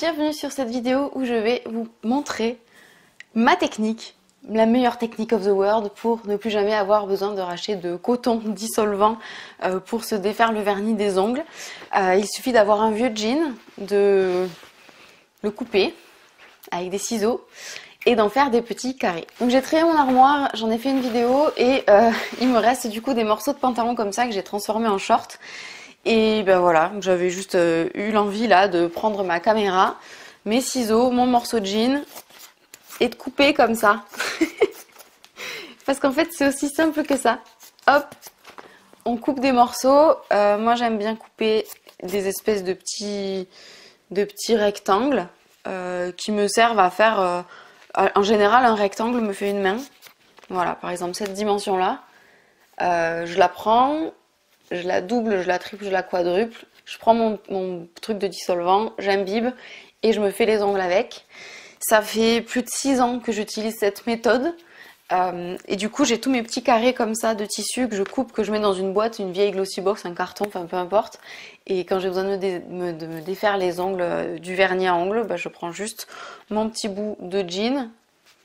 Bienvenue sur cette vidéo où je vais vous montrer ma technique, la meilleure technique of the world pour ne plus jamais avoir besoin de racheter de coton dissolvant pour se défaire le vernis des ongles. Il suffit d'avoir un vieux jean, de le couper avec des ciseaux et d'en faire des petits carrés. Donc j'ai trié mon armoire, j'en ai fait une vidéo et il me reste du coup des morceaux de pantalon comme ça que j'ai transformés en short. Et ben voilà, j'avais juste eu l'envie là de prendre ma caméra, mes ciseaux, mon morceau de jean et de couper comme ça. Parce qu'en fait c'est aussi simple que ça. Hop, on coupe des morceaux. Moi j'aime bien couper des espèces de petits rectangles qui me servent à faire... en général un rectangle me fait une main. Voilà, par exemple cette dimension là. Je la prends... Je la double, je la triple, je la quadruple. Je prends mon truc de dissolvant, j'imbibe et je me fais les ongles avec. Ça fait plus de 6 ans que j'utilise cette méthode. Et du coup, j'ai tous mes petits carrés comme ça de tissu que je coupe, que je mets dans une boîte, une vieille glossy box, un carton, enfin peu importe. Et quand j'ai besoin de me défaire les ongles du vernis à ongles, bah, je prends juste mon petit bout de jean.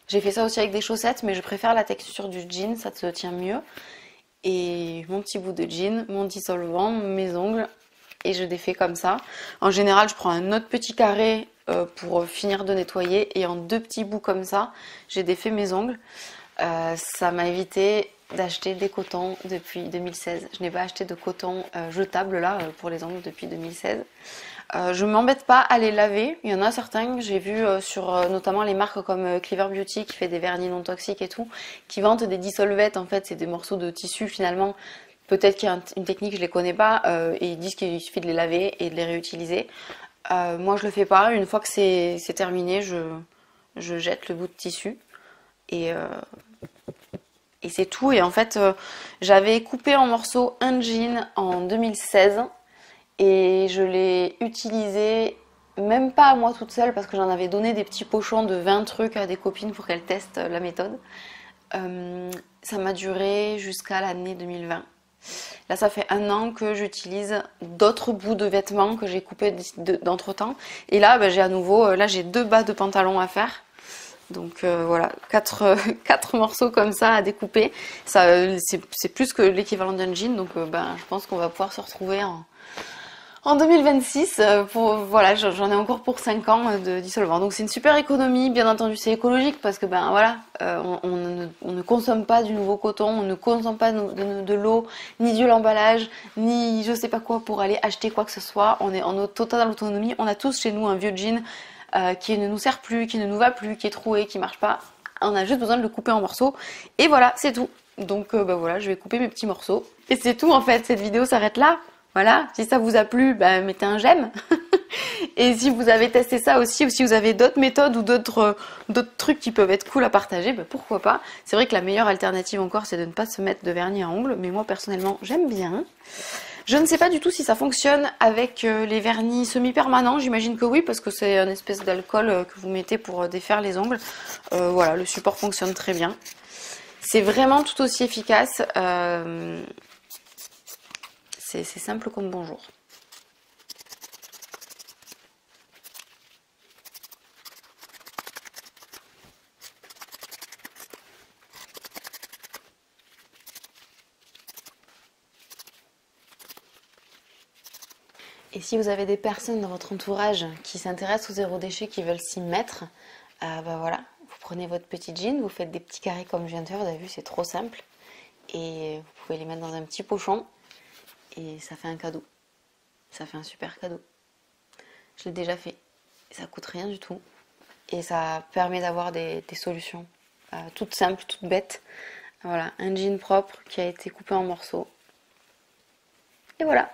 J'ai fait ça aussi avec des chaussettes, mais je préfère la texture du jean, ça se tient mieux. Et mon petit bout de jean, mon dissolvant, mes ongles et je défais comme ça. En général, je prends un autre petit carré pour finir de nettoyer et en 2 petits bouts comme ça, j'ai défait mes ongles. Ça m'a évité d'acheter des cotons depuis 2016. Je n'ai pas acheté de coton jetable là pour les ongles depuis 2016. Je m'embête pas à les laver. Il y en a certains que j'ai vu sur notamment les marques comme Clever Beauty qui fait des vernis non toxiques et tout, qui vendent des dissolvettes. En fait, c'est des morceaux de tissu finalement. Peut-être qu'il y a une technique, je les connais pas, et ils disent qu'il suffit de les laver et de les réutiliser. Moi, je le fais pas. Une fois que c'est terminé, je jette le bout de tissu et c'est tout. Et en fait, j'avais coupé en morceaux un jean en 2016. Et je l'ai utilisé même pas à moi toute seule parce que j'en avais donné des petits pochons de 20 trucs à des copines pour qu'elles testent la méthode. Ça m'a duré jusqu'à l'année 2020. Là, ça fait 1 an que j'utilise d'autres bouts de vêtements que j'ai coupés d'entre temps. Et là, j'ai à nouveau, là j'ai 2 bas de pantalon à faire. Donc voilà, 4 morceaux comme ça à découper. C'est plus que l'équivalent d'un jean. Donc je pense qu'on va pouvoir se retrouver en 2026, voilà, j'en ai encore pour 5 ans de dissolvant. Donc c'est une super économie, bien entendu c'est écologique parce que voilà, on ne consomme pas du nouveau coton, on ne consomme pas de l'eau, ni de l'emballage, ni je sais pas quoi pour aller acheter quoi que ce soit. On est en totale autonomie, on a tous chez nous un vieux jean qui ne nous sert plus, qui ne nous va plus, qui est troué, qui marche pas. On a juste besoin de le couper en morceaux et voilà, c'est tout. Donc voilà, je vais couper mes petits morceaux. Et c'est tout en fait, cette vidéo s'arrête là. Voilà, si ça vous a plu, mettez un j'aime. Et si vous avez testé ça aussi, ou si vous avez d'autres méthodes ou d'autres trucs qui peuvent être cool à partager, pourquoi pas. C'est vrai que la meilleure alternative encore, c'est de ne pas se mettre de vernis à ongles, mais moi personnellement, j'aime bien. Je ne sais pas du tout si ça fonctionne avec les vernis semi-permanents, j'imagine que oui, parce que c'est une espèce d'alcool que vous mettez pour défaire les ongles. Voilà, le support fonctionne très bien. C'est vraiment tout aussi efficace. C'est simple comme bonjour. Et si vous avez des personnes dans votre entourage qui s'intéressent au zéro déchet, qui veulent s'y mettre, voilà, vous prenez votre petit jean, vous faites des petits carrés comme je viens de faire, vous avez vu, c'est trop simple. Et vous pouvez les mettre dans un petit pochon et ça fait un cadeau. Ça fait un super cadeau. Je l'ai déjà fait. Ça coûte rien du tout. Et ça permet d'avoir des solutions toutes simples, toutes bêtes. Voilà, un jean propre qui a été coupé en morceaux. Et voilà.